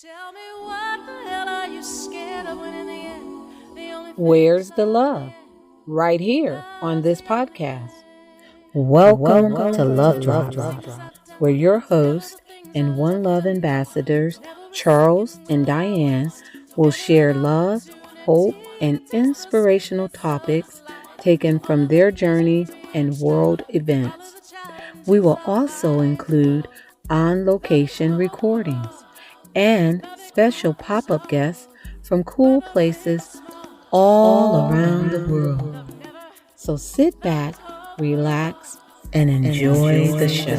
Tell me what the hell are you scared of when in the end the only thing Where's the that's love? Right here on this podcast. Welcome Welcome to Love Drops, where your hosts and One Love ambassadors, Charles and Diane, will share love, hope, and inspirational topics taken from their journey and world events. We will also include on-location recordings and special pop-up guests from cool places all around the world. So sit back, relax, and enjoy the show.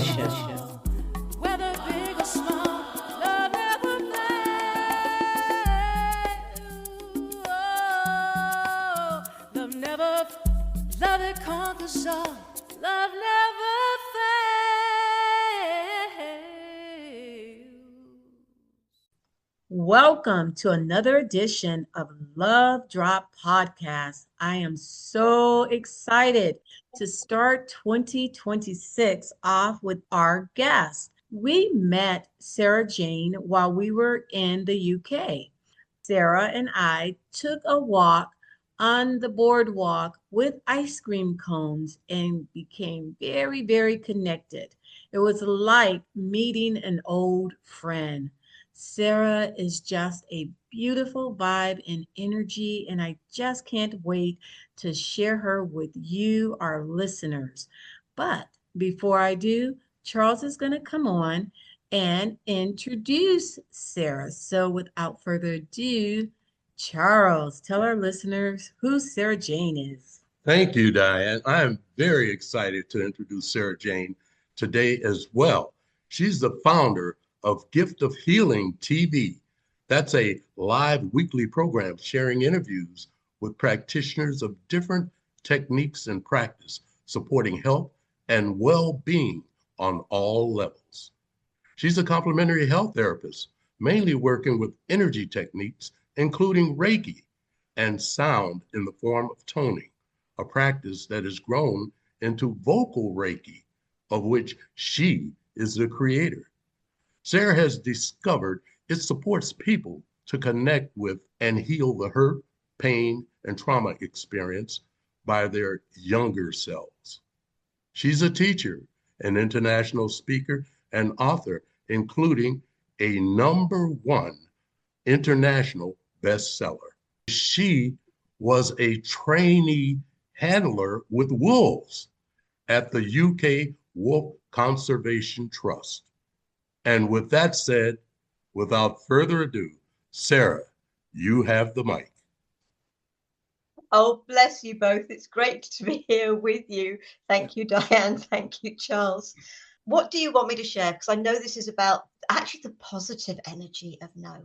whether big or small, love never fails. Oh, love it conquers all. Love never fails. Welcome to another edition of Love Drop Podcast. I am so excited to start 2026 off with our guest. We met Sara Jane while we were in the UK. Sara and I took a walk on the boardwalk with ice cream cones and became very, very connected. It was like meeting an old friend. Sara is just a beautiful vibe and energy, and I just can't wait to share her with you, our listeners. But before I do, Charles is going to come on and introduce Sara. So without further ado, Charles, tell our listeners who Sara Jane is. Thank you, Diane. I am very excited to introduce Sara Jane today as well. She's the founder of Gift of Healing TV. That's a live weekly program sharing interviews with practitioners of different techniques and practice, supporting health and well-being on all levels. She's a complementary health therapist, mainly working with energy techniques, including Reiki and sound in the form of toning, a practice that has grown into Vocal Reiki, of which she is the creator. Sara has discovered it supports people to connect with and heal the hurt, pain, and trauma experienced by their younger selves. She's a teacher, an international speaker, and author, including a #1 international bestseller. She was a trainee handler with wolves at the UK Wolf Conservation Trust. And with that said, without further ado, Sara, you have the mic. Oh, bless you both. It's great to be here with you. Thank you, Diane. Thank you, Charles. What do you want me to share? Because I know this is about actually the positive energy of no.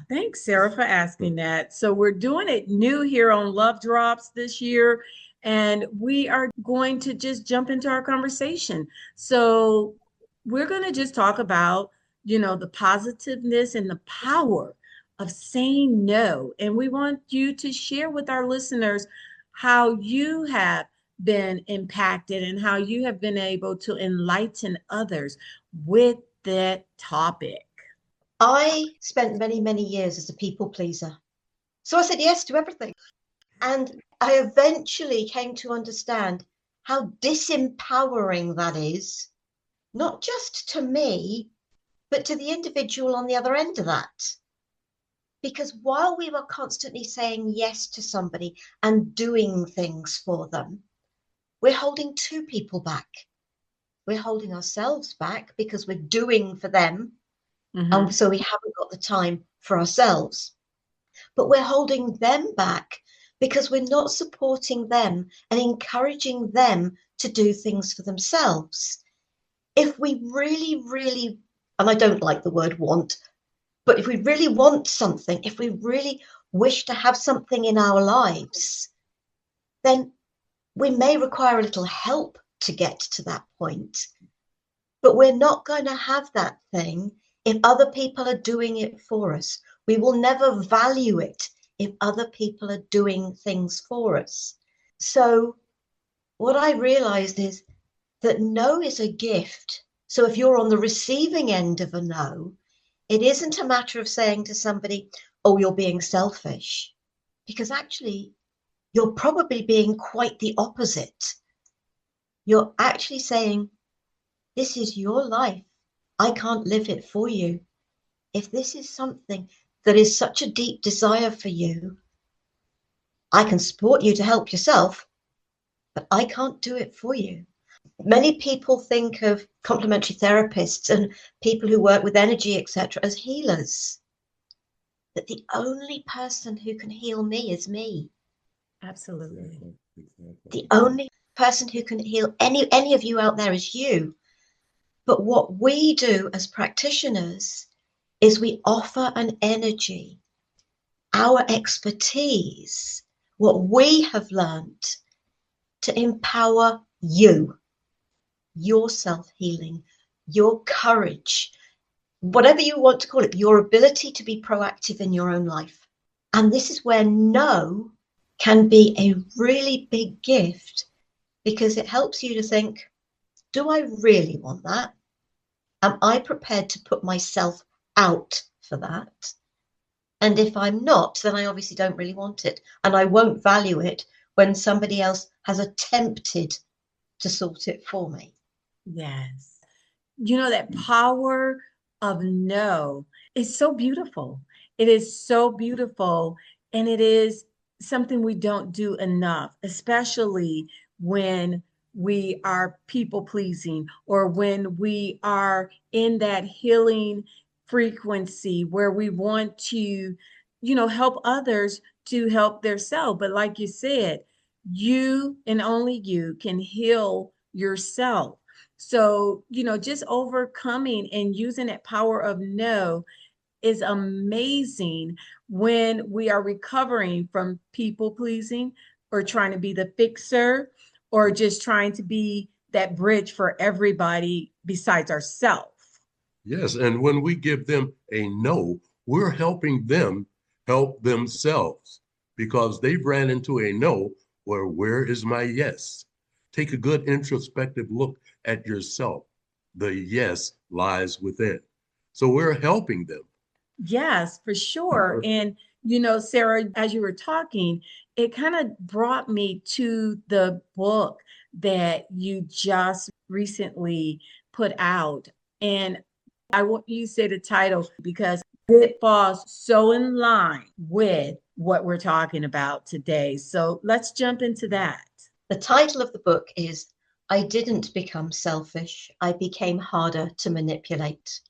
Thanks, Sara, for asking that. So we're doing it new here on Love Drops this year, and we are going to just jump into our conversation. So we're going to just talk about, the positiveness and the power of saying no. And we want you to share with our listeners how you have been impacted and how you have been able to enlighten others with that topic. I spent many, many years as a people pleaser. So I said yes to everything. And I eventually came to understand how disempowering that is, not just to me, but to the individual on the other end of that. Because while we were constantly saying yes to somebody and doing things for them, we're holding two people back. We're holding ourselves back because we're doing for them. And so we haven't got the time for ourselves. But we're holding them back because we're not supporting them and encouraging them to do things for themselves. If we really, really, and I don't like the word want, but if we really want something, if we really wish to have something in our lives, then we may require a little help to get to that point. But we're not going to have that thing if other people are doing it for us. We will never value it if other people are doing things for us. So what I realized is that no is a gift. So if you're on the receiving end of a no, It isn't a matter of saying to somebody, oh, you're being selfish, because actually you're probably being quite the opposite. You're actually saying, this is your life. I can't live it for you. If this is something that is such a deep desire for you, I can support you to help yourself, but I can't do it for you. Many people think of complementary therapists and people who work with energy, etc., as healers. But the only person who can heal me is me. Absolutely. The only person who can heal any of you out there is you. But what we do as practitioners is we offer an energy, our expertise, what we have learned to empower you, your self-healing, your courage, whatever you want to call it, your ability to be proactive in your own life. And this is where no can be a really big gift, because it helps you to think, do I really want that? Am I prepared to put myself out for that? And if I'm not, then I obviously don't really want it. And I won't value it when somebody else has attempted to sort it for me. Yes. You know, that power of no is so beautiful. It is so beautiful. And it is something we don't do enough, especially when we are people pleasing or when we are in that healing frequency where we want to, help others to help themselves. But like you said, you and only you can heal yourself. So, just overcoming and using that power of no is amazing when we are recovering from people pleasing or trying to be the fixer or just trying to be that bridge for everybody besides ourselves. Yes, and when we give them a no, we're helping them help themselves because they've ran into a no where is my yes? Take a good introspective look at yourself. The yes lies within. So we're helping them. Yes, for sure. And, Sarah, as you were talking, it kind of brought me to the book that you just recently put out. And I want you to say the title because it falls so in line with what we're talking about today. So let's jump into that. The title of the book is I Didn't Become Selfish, I Became Harder to Manipulate.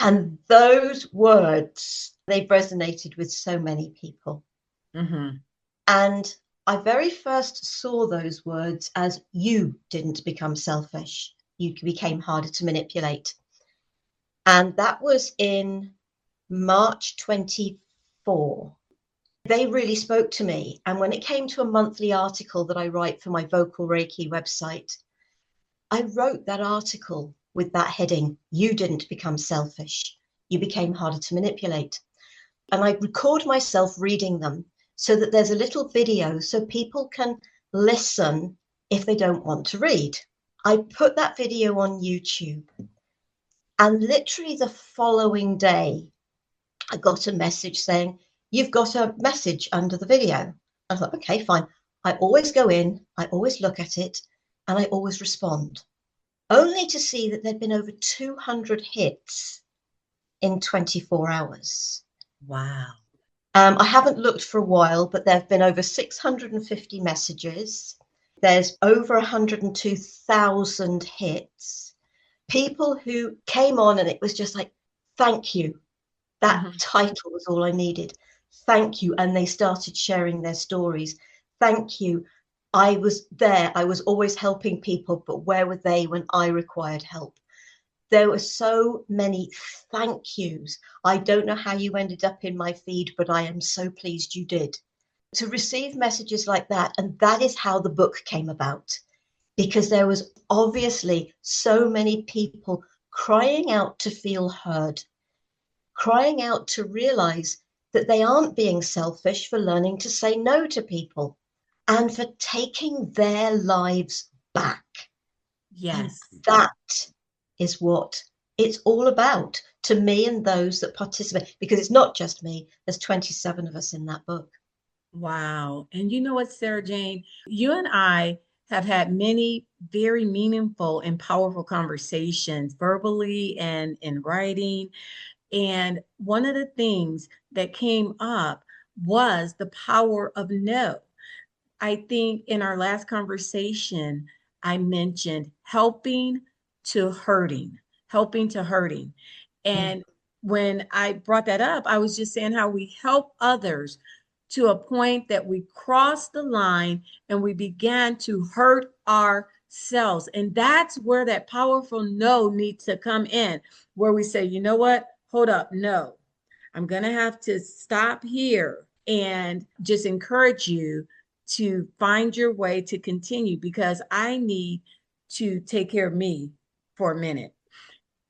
And those words, they've resonated with so many people. Mm-hmm. And I very first saw those words as you didn't become selfish, you became harder to manipulate. And that was in March 24. They really spoke to me. And when it came to a monthly article that I write for my Vocal Reiki website, I wrote that article with that heading, you didn't become selfish, you became harder to manipulate. And I record myself reading them so that there's a little video so people can listen if they don't want to read. I put that video on YouTube, and literally the following day, I got a message saying, you've got a message under the video. I thought, okay, fine. I always go in, I always look at it, and I always respond, only to see that there'd been over 200 hits in 24 hours. Wow. I haven't looked for a while, but there have been over 650 messages. There's over 102,000 hits. People who came on and it was just like, thank you. That title was all I needed. Thank you. And they started sharing their stories. Thank you. I was there. I was always helping people, but where were they when I required help? There were so many thank yous. I don't know how you ended up in my feed, but I am so pleased you did. To receive messages like that, and that is how the book came about, because there was obviously so many people crying out to feel heard, crying out to realize that they aren't being selfish for learning to say no to people and for taking their lives back. Yes. And that is what it's all about to me and those that participate, because it's not just me. There's 27 of us in that book. Wow. And you know what, Sarah Jane, you and I have had many very meaningful and powerful conversations verbally and in writing. And one of the things that came up was the power of no. I think in our last conversation, I mentioned helping to hurting. Mm. And when I brought that up, I was just saying how we help others to a point that we crossed the line and we began to hurt ourselves. And that's where that powerful no needs to come in, where we say, you know what? Hold up. No, I'm going to have to stop here and just encourage you to find your way to continue because I need to take care of me for a minute.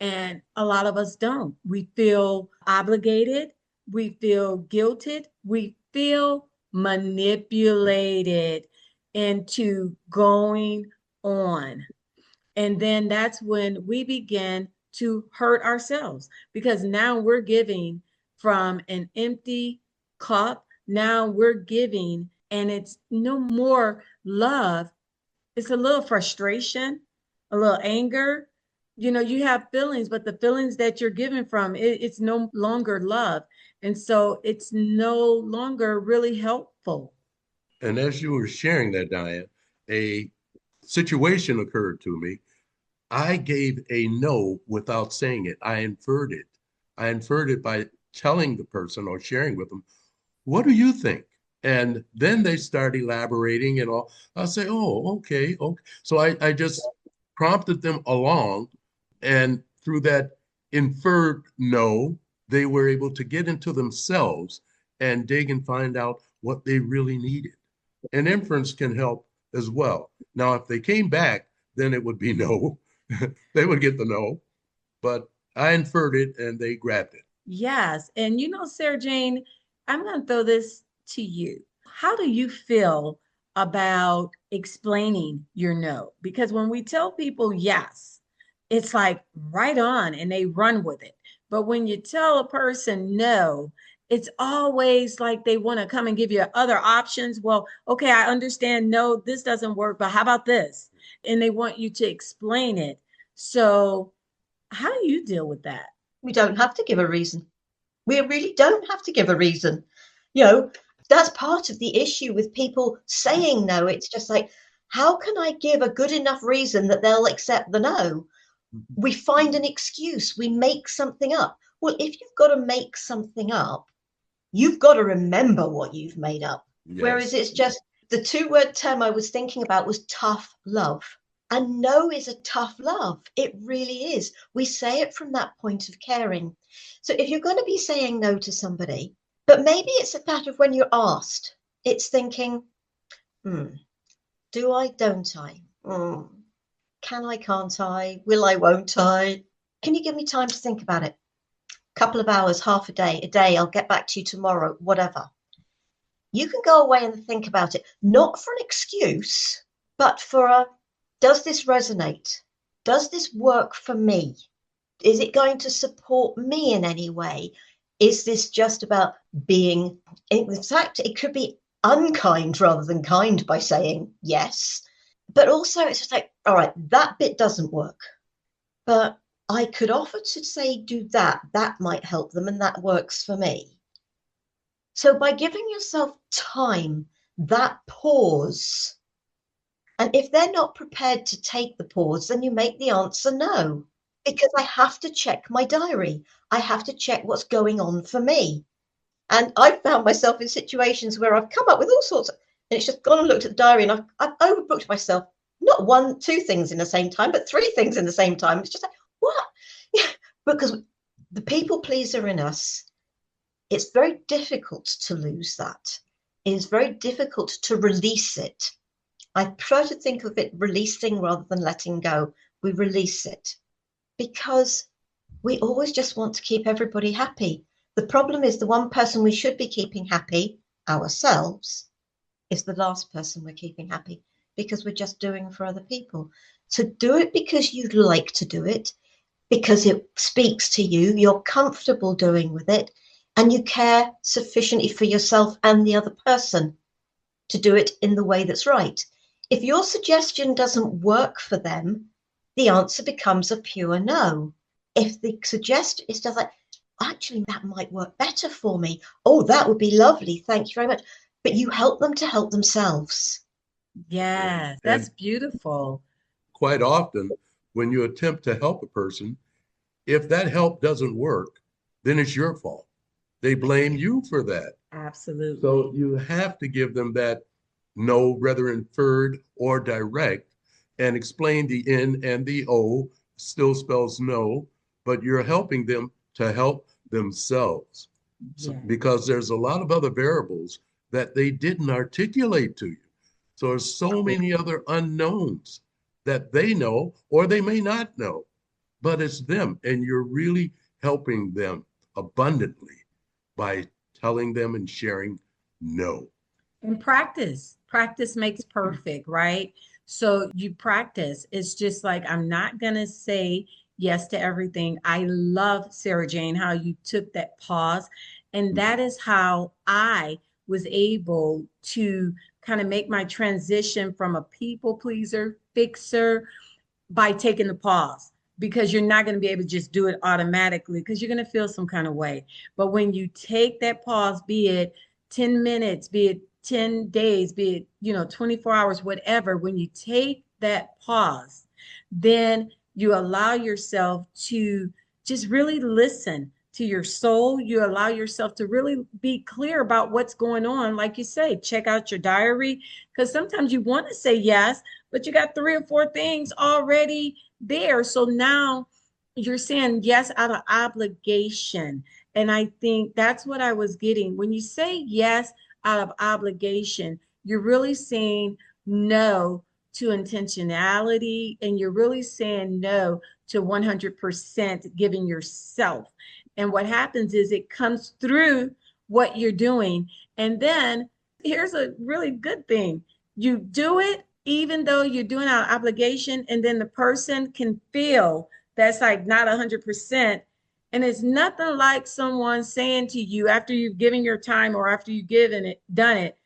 And a lot of us don't. We feel obligated, we feel guilted, we feel manipulated into going on. And then that's when we begin to hurt ourselves because now we're giving from an empty cup. Now we're giving, and it's no more love. It's a little frustration, a little anger. You know, you have feelings, but the feelings that you're giving from, it's no longer love. And so it's no longer really helpful. And as you were sharing that, Diane, a situation occurred to me. I gave a no without saying it. I inferred it. I inferred it by telling the person or sharing with them, what do you think? And then they start elaborating and all. I'll say, oh, okay, okay. So I just prompted them along. And through that inferred no, they were able to get into themselves and dig and find out what they really needed. And inference can help as well. Now, if they came back, then it would be no. They would get the no, but I inferred it and they grabbed it. Yes. And you know, Sarah Jane, I'm going to throw this to you. How do you feel about explaining your no? Because when we tell people yes, it's like right on and they run with it. But when you tell a person no, it's always like they want to come and give you other options. Well, okay, I understand. No, this doesn't work, but how about this? And they want you to explain it. So, how do you deal with that? We don't have to give a reason. We really don't have to give a reason. You know, that's part of the issue with people saying no. It's just like, how can I give a good enough reason that they'll accept the no? We find an excuse, we make something up. Well, if you've got to make something up, you've got to remember what you've made up. Whereas Yes. it's just the two-word term I was thinking about was tough love. And no is a tough love. It really is. We say it from that point of caring. So if you're going to be saying no to somebody, but maybe it's a matter of when you're asked, it's thinking, do I, don't I? Can I, can't I? Will I, won't I? Can you give me time to think about it? A couple of hours, half a day, I'll get back to you tomorrow, whatever. You can go away and think about it, not for an excuse, but for a, does this resonate? Does this work for me? Is it going to support me in any way? Is this just about being, in fact, it could be unkind rather than kind by saying yes. But also it's just like, all right, that bit doesn't work. But I could offer to say, do that. That might help them and that works for me. So by giving yourself time, that pause, and if they're not prepared to take the pause, then you make the answer no, because I have to check my diary. I have to check what's going on for me. And I've found myself in situations where I've come up with all sorts of, and it's just gone and looked at the diary and I've overbooked myself. Not one, two things in the same time, but three things in the same time. It's just like, what? Yeah, because the people pleaser in us, it's very difficult to lose that. It is very difficult to release it. I try to think of it releasing rather than letting go. We release it because we always just want to keep everybody happy. The problem is the one person we should be keeping happy, ourselves, is the last person we're keeping happy because we're just doing for other people. So do it because you'd like to do it. because it speaks to you, you're comfortable doing with it, and you care sufficiently for yourself and the other person to do it in the way that's right. If your suggestion doesn't work for them, the answer becomes a pure no. If the suggestion is just like, actually, that might work better for me. Oh, that would be lovely. Thank you very much. But you help them to help themselves. Yes, And that's beautiful. quite often, when you attempt to help a person, if that help doesn't work, then it's your fault. They blame you for that. Absolutely. So you have to give them that no, whether inferred or direct, and explain the N and the O still spells no, but you're helping them to help themselves. So, Yeah. because there's a lot of other variables that they didn't articulate to you. So there's so many other unknowns that they know or they may not know, but it's them, and you're really helping them abundantly by telling them and sharing no. And practice makes perfect, right? So you practice. It's just like, I'm not going to say yes to everything. I love, Sarah Jane, how you took that pause. And that is how I was able to kind of make my transition from a people pleaser, fixer, by taking the pause, because you're not going to be able to just do it automatically, because you're going to feel some kind of way. But when you take that pause, be it 10 minutes, be it 10 days, be it, 24 hours, whatever, when you take that pause, then you allow yourself to just really listen to your soul. You allow yourself to really be clear about what's going on. Like you say, check out your diary, because sometimes you want to say yes, but you got 3 or 4 things already there. So now you're saying yes out of obligation. And I think that's what I was getting. When you say yes out of obligation, you're really saying no to intentionality, and you're really saying no to 100% giving yourself. And what happens is it comes through what you're doing. And then here's a really good thing: you do it even though you're doing out of obligation, and then the person can feel that's like not 100%. And it's nothing like someone saying to you after you've given your time, or after you've done it,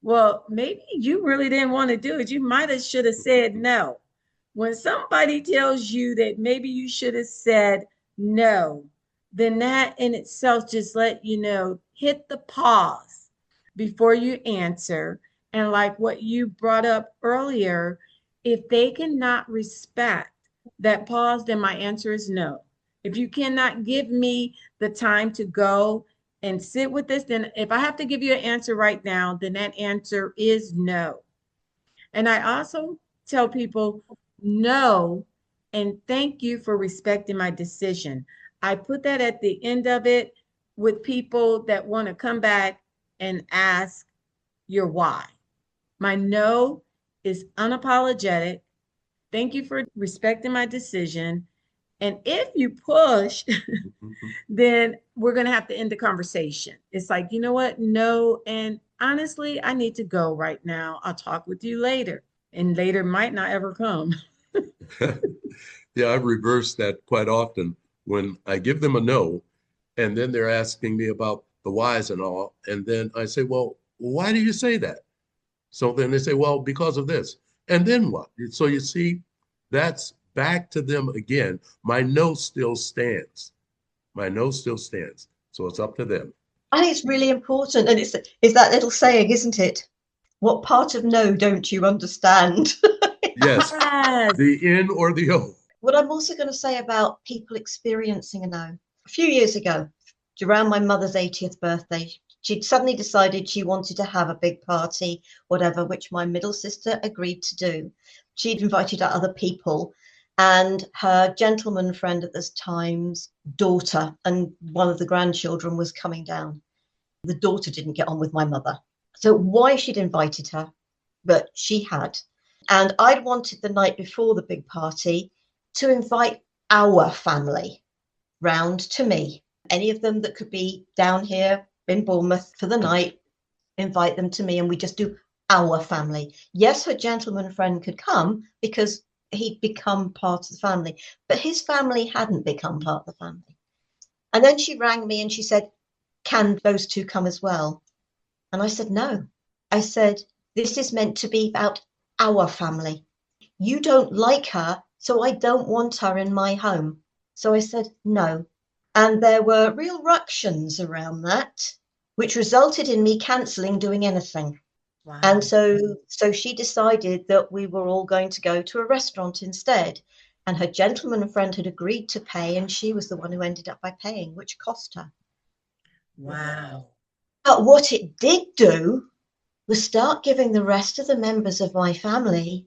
well, maybe you really didn't want to do it. You might have should have said no. When somebody tells you that maybe you should have said no, then that in itself just let you know, hit the pause before you answer. And like what you brought up earlier, if they cannot respect that pause, then my answer is no. If you cannot give me the time to go and sit with this, then if I have to give you an answer right now, then that answer is no. And I also tell people no, and thank you for respecting my decision. I put that at the end of it with people that want to come back and ask your why. My no is unapologetic. Thank you for respecting my decision. And if you push, then we're going to have to end the conversation. It's like, you know what? No. And honestly, I need to go right now. I'll talk with you later. And later might not ever come. Yeah, I've reversed that quite often when I give them a no, and then they're asking me about the whys and all. And then I say, well, why do you say that? So then they say, well, because of this. And then what? So you see, that's back to them again. My no still stands. My no still stands. So it's up to them. I think it's really important. And it's that little saying, isn't it? What part of no don't you understand? Yes, Yes. the in or the O. What I'm also going to say about people experiencing a no. A few years ago, around my mother's 80th birthday, she'd suddenly decided she wanted to have a big party, whatever, which my middle sister agreed to do. She'd invited other people, and her gentleman friend at this time's daughter and one of the grandchildren was coming down. The daughter didn't get on with my mother. So why she'd invited her, but she had. And I'd wanted the night before the big party to invite our family round to me. Any of them that could be down here in Bournemouth for the night, invite them to me, and we just do our family. Yes, her gentleman friend could come because he'd become part of the family, but his family hadn't become part of the family. And then she rang me and she said, can those two come as well? And I said, no. I said, this is meant to be about our family. You don't like her, so I don't want her in my home. So I said, no. And there were real ructions around that, which resulted in me cancelling doing anything. Wow. And so she decided that we were all going to go to a restaurant instead. And her gentleman friend had agreed to pay, and she was the one who ended up by paying, which cost her. Wow. But what it did do was start giving the rest of the members of my family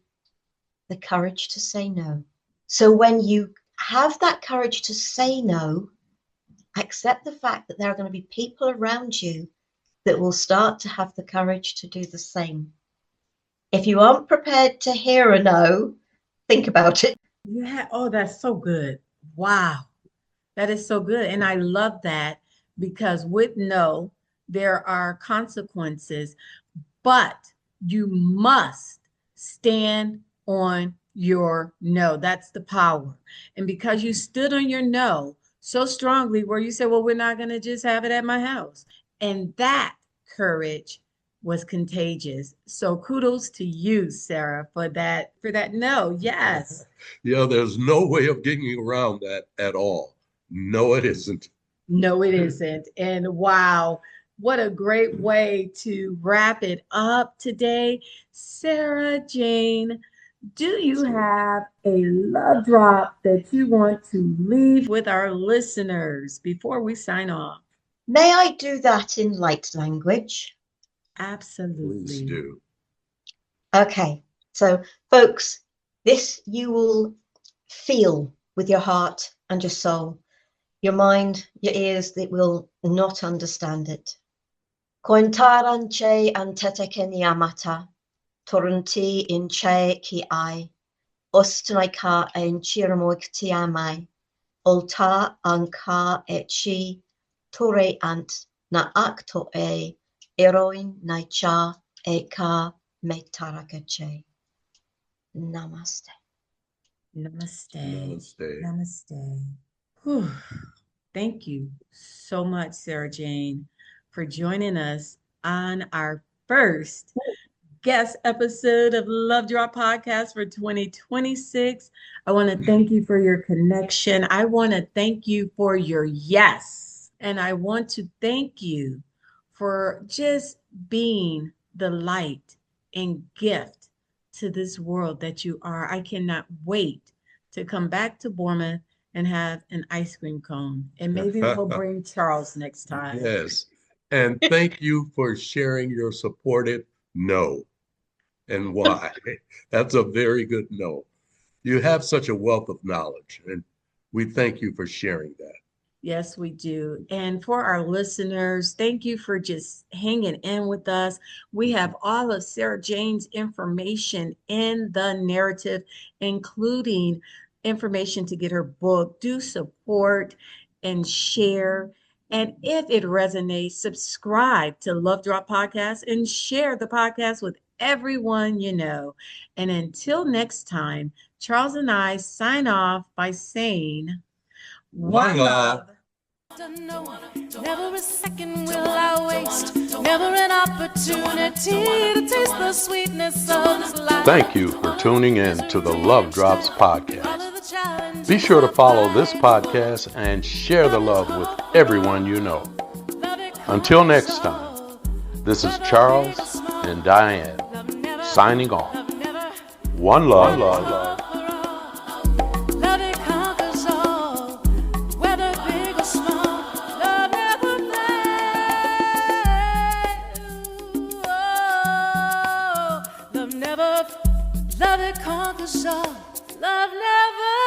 the courage to say no. So when you have that courage to say no, accept the fact that there are going to be people around you that will start to have the courage to do the same. If you aren't prepared to hear a no, think about it. Yeah. Oh, that's so good. Wow. That is so good. And I love that because with no, there are consequences, but you must stand on your no. That's the power. And because you stood on your no so strongly, where you said, well, we're not going to just have it at my house. And that courage was contagious. So kudos to you, Sarah, for that no. Yes. Yeah, there's no way of getting around that at all. No, it isn't. No, it isn't. And wow, what a great way to wrap it up today. Sarah Jane, do you have a love drop that you want to leave with our listeners before we sign off? May I do that in light language? Absolutely. Please do. Okay, so folks, this you will feel with your heart and your soul. Your mind, your ears, that will not understand it. Kointaran che anteteke niamata, torunti in che ki ai, ostnaika en chiramoik tiamai, olta anka et chi, tore ant na akto eroin na cha eka metarakache. Namaste. Namaste. Namaste. Namaste. Whew. Thank you so much, Sarah Jane, for joining us on our first guest episode of Love Drop Podcast for 2026. I want to thank you for your connection. I want to thank you for your yes. And I want to thank you for just being the light and gift to this world that you are. I cannot wait to come back to Bournemouth and have an ice cream cone. And maybe we'll bring Charles next time. Yes. And thank you for sharing your supportive no and why. That's a very good no. You have such a wealth of knowledge, and we thank you for sharing that. Yes, we do. And for our listeners, thank you for just hanging in with us. We have all of Sarah Jane's information in the narrative, including information to get her book. Do support and share. And if it resonates, subscribe to Love Drop Podcast and share the podcast with everyone you know. And until next time, Charles and I sign off by saying, one love. No, never a second will I waste, never an opportunity to taste the sweetness of this life. Thank you for tuning in to the Love Drops podcast. Follow the challenge. Be sure to follow this podcast and share the love with everyone you know. Until next time, this is Charles and Diane signing off. One love. Love it conquers all, whether big or small. Love never fails. Oh, love it conquers all. Love never